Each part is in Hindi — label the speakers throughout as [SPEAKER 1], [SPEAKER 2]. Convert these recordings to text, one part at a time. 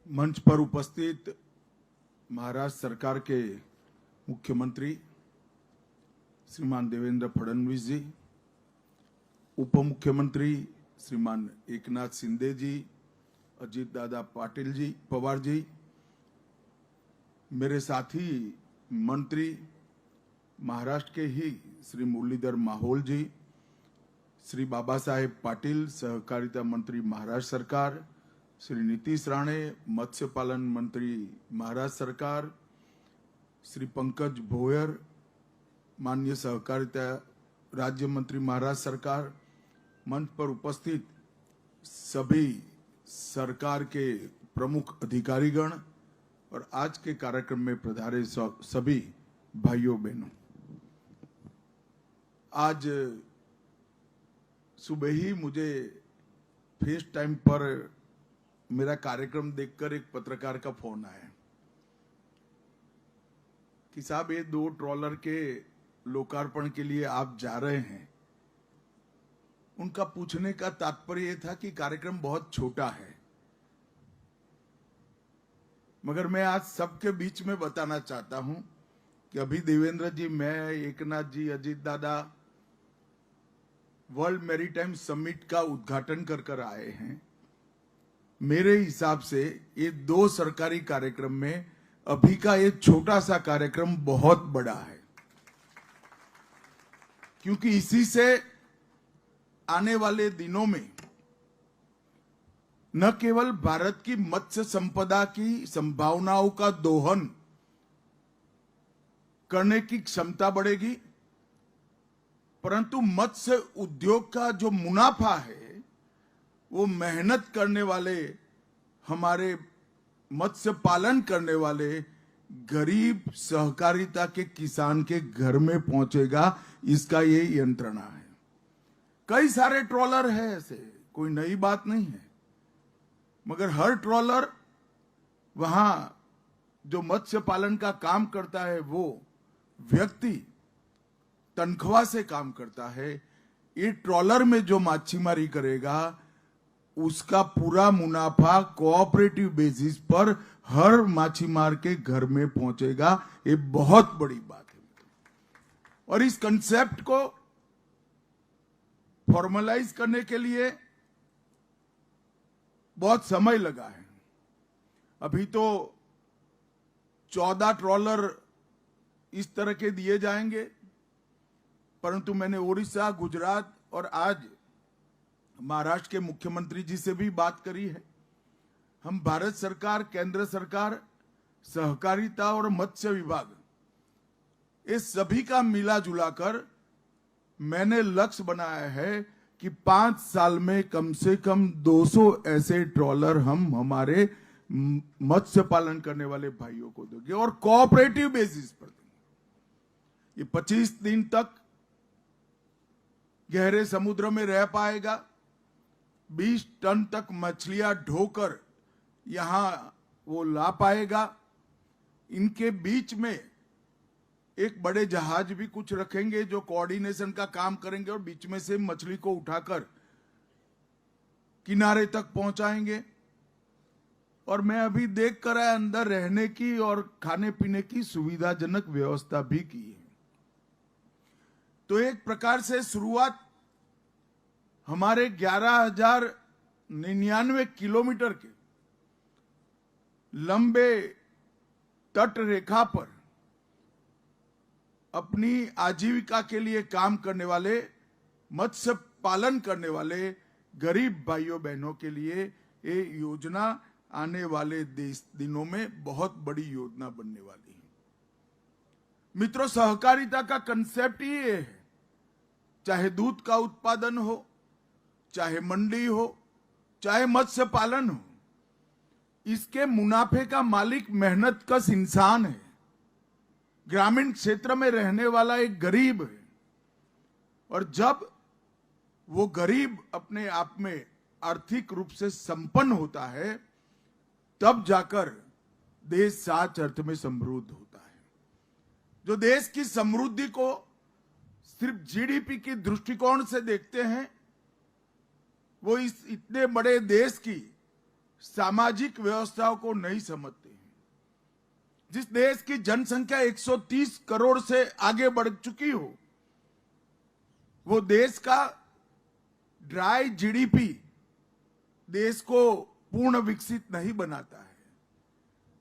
[SPEAKER 1] मंच पर उपस्थित महाराष्ट्र सरकार के मुख्यमंत्री श्रीमान देवेंद्र फडणवीस जी, उप मुख्यमंत्री श्रीमान एकनाथ शिंदे जी, अजीत दादा पाटिल जी, पवार जी, मेरे साथी मंत्री महाराष्ट्र के ही श्री मुरलीधर माहौल जी, श्री बाबा साहेब पाटिल सहकारिता मंत्री महाराष्ट्र सरकार, श्री नीतीश राणे मत्स्य पालन मंत्री महाराष्ट्र सरकार, श्री पंकज भोयर माननीय सहकारिता राज्य मंत्री महाराष्ट्र सरकार, मंच पर उपस्थित सभी सरकार के प्रमुख अधिकारीगण और आज के कार्यक्रम में पधारे सभी भाइयों बहनों, आज सुबह ही मुझे फेस टाइम पर मेरा कार्यक्रम देखकर एक पत्रकार का फोन आया कि साहब ये 2 ट्रॉलर के लोकार्पण के लिए आप जा रहे हैं। उनका पूछने का तात्पर्य यह था कि कार्यक्रम बहुत छोटा है, मगर मैं आज सबके बीच में बताना चाहता हूं कि अभी देवेंद्र जी, मैं, एकनाथ जी, अजीत दादा वर्ल्ड मैरीटाइम समिट का उद्घाटन कर आए हैं। मेरे हिसाब से ये 2 सरकारी कार्यक्रम में अभी का ये छोटा सा कार्यक्रम बहुत बड़ा है, क्योंकि इसी से आने वाले दिनों में न केवल भारत की मत्स्य संपदा की संभावनाओं का दोहन करने की क्षमता बढ़ेगी, परंतु मत्स्य उद्योग का जो मुनाफा है वो मेहनत करने वाले, हमारे मत्स्य पालन करने वाले गरीब सहकारिता के किसान के घर में पहुंचेगा। इसका ये यंत्रणा है। कई सारे ट्रॉलर है ऐसे, कोई नई बात नहीं है, मगर हर ट्रॉलर वहां जो मत्स्य पालन का काम करता है वो व्यक्ति तनख्वाह से काम करता है। ये ट्रॉलर में जो मच्छीमारी करेगा उसका पूरा मुनाफा कोऑपरेटिव बेसिस पर हर मच्छीमार के घर में पहुंचेगा। ये बहुत बड़ी बात है और इस कंसेप्ट को फॉर्मलाइज करने के लिए बहुत समय लगा है। अभी तो 14 ट्रॉलर इस तरह के दिए जाएंगे, परंतु मैंने ओडिशा, गुजरात और आज महाराष्ट्र के मुख्यमंत्री जी से भी बात करी है। हम भारत सरकार, केंद्र सरकार, सहकारिता और मत्स्य विभाग, इस सभी का मिला जुला कर मैंने लक्ष्य बनाया है कि 5 साल में कम से कम 200 ऐसे ट्रॉलर हम हमारे मत्स्य पालन करने वाले भाइयों को देंगे और कोऑपरेटिव बेसिस पर देंगे। ये 25 दिन तक गहरे समुद्र में रह पाएगा, 20 टन तक मछलियां ढोकर यहां वो ला पाएगा। इनके बीच में एक बड़े जहाज भी कुछ रखेंगे जो कोऑर्डिनेशन का काम करेंगे और बीच में से मछली को उठाकर किनारे तक पहुंचाएंगे। और मैं अभी देख कर आया, अंदर रहने की और खाने पीने की सुविधाजनक व्यवस्था भी की है। तो एक प्रकार से शुरुआत हमारे 11,099 किलोमीटर के लंबे तट रेखा पर अपनी आजीविका के लिए काम करने वाले, मत्स्य पालन करने वाले गरीब भाइयों बहनों के लिए ये योजना आने वाले दिनों में बहुत बड़ी योजना बनने वाली है। मित्रों, सहकारिता का कंसेप्ट ही ये है, चाहे दूध का उत्पादन हो, चाहे मंडी हो, चाहे मत्स्य पालन हो, इसके मुनाफे का मालिक मेहनतकश इंसान है, ग्रामीण क्षेत्र में रहने वाला एक गरीब है। और जब वो गरीब अपने आप में आर्थिक रूप से संपन्न होता है, तब जाकर देश सच अर्थ में समृद्ध होता है। जो देश की समृद्धि को सिर्फ जीडीपी की दृष्टिकोण से देखते हैं, वो इस इतने बड़े देश की सामाजिक व्यवस्थाओं को नहीं समझते हैं। जिस देश की जनसंख्या 130 करोड़ से आगे बढ़ चुकी हो, वो देश का ड्राई जीडीपी देश को पूर्ण विकसित नहीं बनाता है।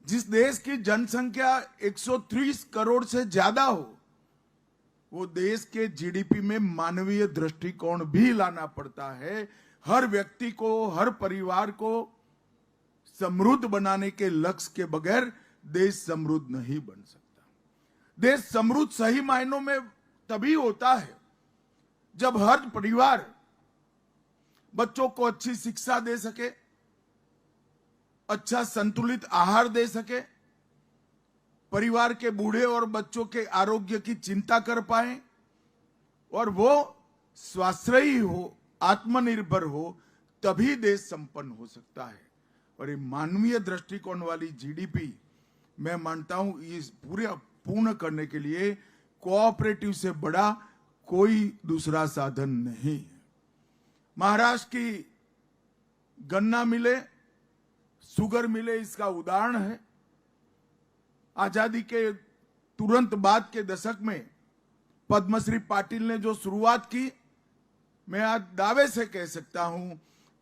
[SPEAKER 1] जिस देश की जनसंख्या 130 करोड़ से ज्यादा हो, वो देश के जीडीपी में मानवीय दृष्टिकोण भी लाना पड़ता है। हर व्यक्ति को, हर परिवार को समृद्ध बनाने के लक्ष्य के बगैर देश समृद्ध नहीं बन सकता। देश समृद्ध सही मायनों में तभी होता है जब हर परिवार बच्चों को अच्छी शिक्षा दे सके, अच्छा संतुलित आहार दे सके, परिवार के बूढ़े और बच्चों के आरोग्य की चिंता कर पाए और वो स्वाश्रयी हो, आत्मनिर्भर हो, तभी देश संपन्न हो सकता है। और ये मानवीय दृष्टिकोण वाली जीडीपी मैं मानता हूं इस पूरे पूर्ण करने के लिए कोऑपरेटिव से बड़ा कोई दूसरा साधन नहीं है। महाराष्ट्र की गन्ना मिले, शुगर मिले इसका उदाहरण है। आजादी के तुरंत बाद के दशक में पद्मश्री पाटिल ने जो शुरुआत की, मैं आज दावे से कह सकता हूं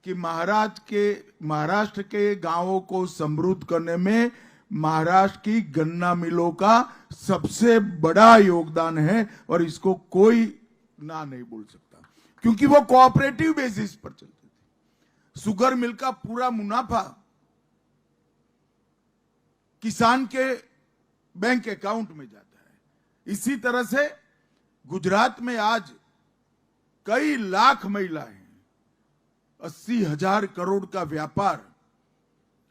[SPEAKER 1] कि महाराष्ट्र के गांवों को समृद्ध करने में महाराष्ट्र की गन्ना मिलों का सबसे बड़ा योगदान है और इसको कोई ना नहीं बोल सकता, क्योंकि वो कोऑपरेटिव बेसिस पर चलते थे। शुगर मिल का पूरा मुनाफा किसान के बैंक अकाउंट में जाता है। इसी तरह से गुजरात में आज कई लाख महिलाएं 80,000 करोड़ का व्यापार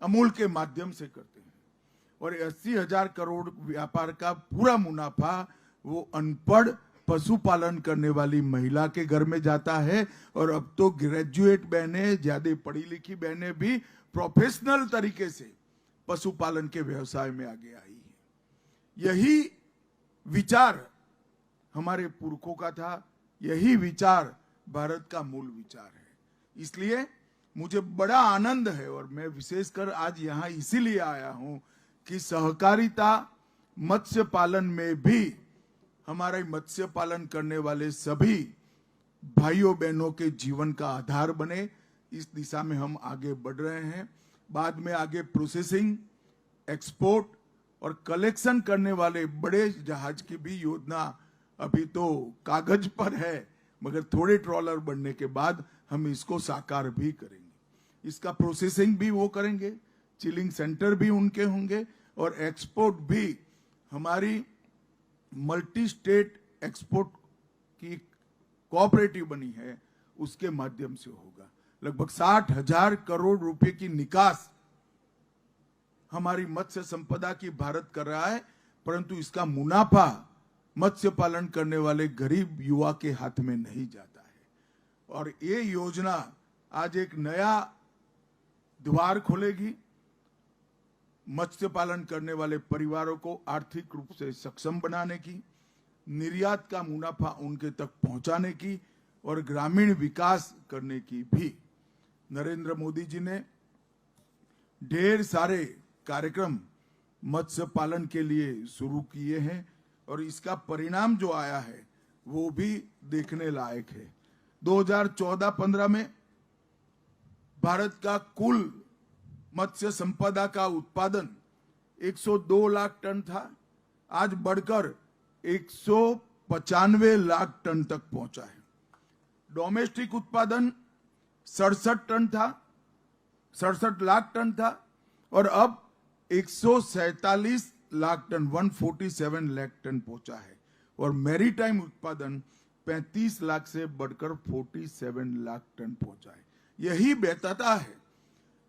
[SPEAKER 1] अमूल के माध्यम से करते हैं और 80,000 करोड़ व्यापार का पूरा मुनाफा वो अनपढ़ पशुपालन करने वाली महिला के घर में जाता है। और अब तो ग्रेजुएट बहनें, ज्यादा पढ़ी लिखी बहनें भी प्रोफेशनल तरीके से पशुपालन के व्यवसाय में आगे आई है। यही विचार हमारे पुरखों का था, यही विचार भारत का मूल विचार है। इसलिए मुझे बड़ा आनंद है और मैं विशेषकर आज यहां इसीलिए आया हूं कि सहकारिता मत्स्य पालन में भी हमारा मत्स्य पालन करने वाले सभी भाइयों बहनों के जीवन का आधार बने। इस दिशा में हम आगे बढ़ रहे हैं। बाद में आगे प्रोसेसिंग, एक्सपोर्ट और कलेक्शन करने वाले बड़े जहाज की भी योजना अभी तो कागज पर है, मगर थोड़े ट्रॉलर बनने के बाद हम इसको साकार भी करेंगे। इसका प्रोसेसिंग भी वो करेंगे, चिलिंग सेंटर भी उनके होंगे और एक्सपोर्ट भी हमारी मल्टी स्टेट एक्सपोर्ट की कोऑपरेटिव बनी है, उसके माध्यम से होगा। लगभग 60,000 करोड़ रुपए की निकास हमारी मत्स्य संपदा की भारत कर रहा है, परंतु इसका मुनाफा मत्स्य पालन करने वाले गरीब युवा के हाथ में नहीं जाता है। और ये योजना आज एक नया द्वार खोलेगी मत्स्य पालन करने वाले परिवारों को आर्थिक रूप से सक्षम बनाने की, निर्यात का मुनाफा उनके तक पहुंचाने की और ग्रामीण विकास करने की भी। नरेंद्र मोदी जी ने ढेर सारे कार्यक्रम मत्स्य पालन के लिए शुरू किए हैं और इसका परिणाम जो आया है वो भी देखने लायक है। 2014-15 में भारत का कुल मत्स्य संपदा का उत्पादन 102 लाख टन था, आज बढ़कर 195 लाख टन तक पहुंचा है। डोमेस्टिक उत्पादन 67 लाख टन था और अब 147 लाख टन 147 लाख टन पहुंचा है। और मैरीटाइम उत्पादन 35 लाख से बढ़कर 47 लाख टन पहुंचा है। यही बताता है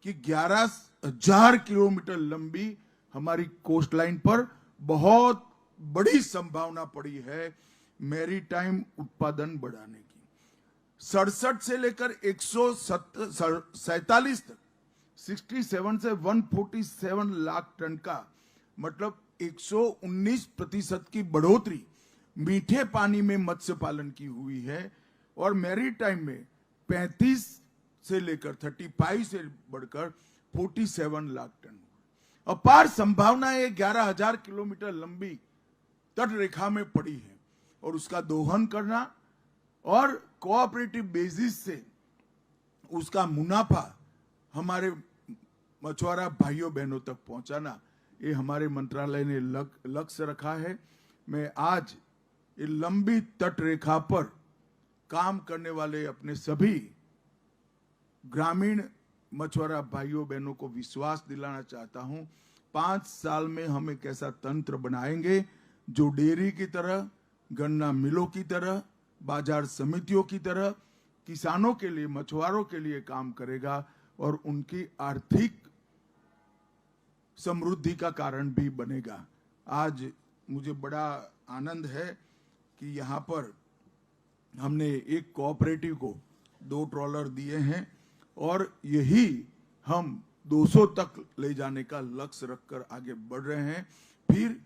[SPEAKER 1] कि 11,000 किलोमीटर लंबी हमारी कोस्ट लाइन पर बहुत बड़ी संभावना पड़ी है मैरीटाइम उत्पादन बढ़ाने की। 67 से लेकर 147 तक 67 से 147 लाख टन का मतलब 119% की बढ़ोतरी मीठे पानी में मत्स्य पालन की हुई है। और मैरीटाइम में 35 से लेकर 35 से बढ़कर 47 लाख टन। अपार संभावनाएं 11,000 किलोमीटर लंबी तट रेखा में पड़ी है और उसका दोहन करना और कोऑपरेटिव बेसिस से उसका मुनाफा हमारे मछुआरा भाइयों बहनों तक पहुंचाना, ये हमारे मंत्रालय ने लक्ष्य रखा है। मैं आज ये लंबी तट रेखा पर काम करने वाले अपने सभी ग्रामीण मछुआरा भाइयों बहनों को विश्वास दिलाना चाहता हूं। 5 साल में हम एक ऐसा तंत्र बनाएंगे जो डेयरी की तरह, गन्ना मिलों की तरह, बाजार समितियों की तरह किसानों के लिए, मछुआरों के लिए काम करेगा और उनकी आर्थिक समृद्धि का कारण भी बनेगा। आज मुझे बड़ा आनंद है कि यहाँ पर हमने एक कोऑपरेटिव को 2 ट्रॉलर दिए हैं और यही हम 200 तक ले जाने का लक्ष्य रखकर आगे बढ़ रहे हैं। फिर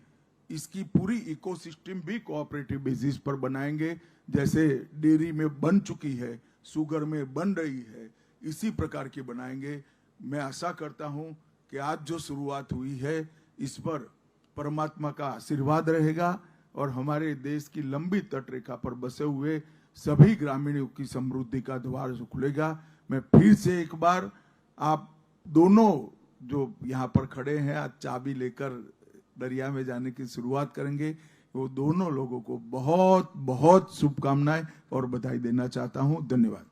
[SPEAKER 1] इसकी पूरी इकोसिस्टम भी कोऑपरेटिव बेसिस पर बनाएंगे, जैसे डेयरी में बन चुकी है, शुगर में बन रही है, इसी प्रकार की बनाएंगे। मैं आशा करता हूं कि आज जो शुरुआत हुई है इस पर परमात्मा का आशीर्वाद रहेगा और हमारे देश की लंबी तट रेखा पर बसे हुए सभी ग्रामीणों की समृद्धि का द्वार खुलेगा। मैं फिर से एक बार आप दोनों जो यहाँ पर खड़े हैं, आज चाबी लेकर दरिया में जाने की शुरुआत करेंगे, वो दोनों लोगों को बहुत बहुत शुभकामनाएं और बधाई देना चाहता हूं। धन्यवाद।